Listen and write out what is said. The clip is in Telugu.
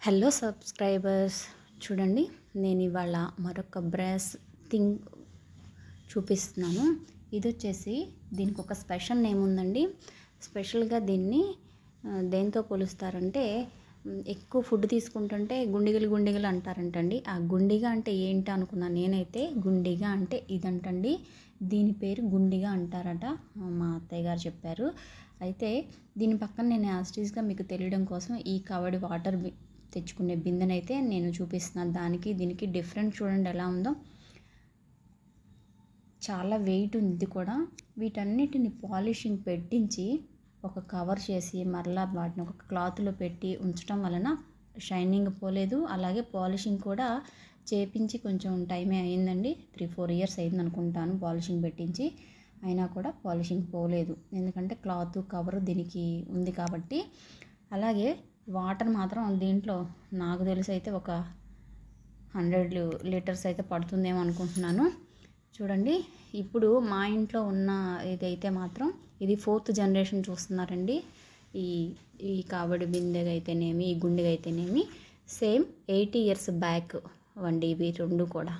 హలో సబ్స్క్రైబర్స్, చూడండి నేను ఇవాళ మరొక బ్రాస్ థింగ్ చూపిస్తున్నాను. ఇది వచ్చేసి దీనికి ఒక స్పెషల్ నేమ్ ఉందండి. స్పెషల్గా దీన్ని దేంతో పోలుస్తారంటే, ఎక్కువ ఫుడ్ తీసుకుంటుంటే గుండిగలు అంటారంటండి. ఆ గుండిగా అంటే ఏంటి అనుకున్నాను నేనైతే. గుండిగా అంటే ఇదంటండి. దీని పేరు గుండిగా అంటారట, మా అత్తయ్య గారు చెప్పారు. అయితే దీని పక్కన నేను యాస్టీస్గా మీకు తెలియడం కోసం ఈ కవడి వాటర్ తెచ్చుకునే బిందెనైతే నేను చూపిస్తున్నాను. దానికి దీనికి డిఫరెంట్ చూడండి ఎలా ఉందో. చాలా వెయిట్ ఉంది కూడా. వీటన్నిటిని పాలిషింగ్ పెట్టించి ఒక కవర్ చేసి మరలా వాటిని ఒక క్లాత్లో పెట్టి ఉంచడం వలన షైనింగ్ పోలేదు. అలాగే పాలిషింగ్ కూడా చేపించి కొంచెం టైమే అయిందండి. 3-4 ఇయర్స్ అయింది అనుకుంటాను పాలిషింగ్ పెట్టించి. అయినా కూడా పాలిషింగ్ పోలేదు, ఎందుకంటే క్లాత్ కవర్ దీనికి ఉంది కాబట్టి. అలాగే వాటర్ మాత్రం దీంట్లో నాకు తెలిసి అయితే ఒక 100 లీటర్స్ అయితే పడుతుందేమో అనుకుంటున్నాను. చూడండి, ఇప్పుడు మా ఇంట్లో ఉన్న ఇదైతే మాత్రం ఇది 4th జనరేషన్ చూస్తున్నారండి. ఈ కావడి బిందెగా అయితేనేమి, ఈ గుండెగా అయితేనేమి సేమ్ 80 ఇయర్స్ బ్యాక్ వండి ఇవి రెండు కూడా.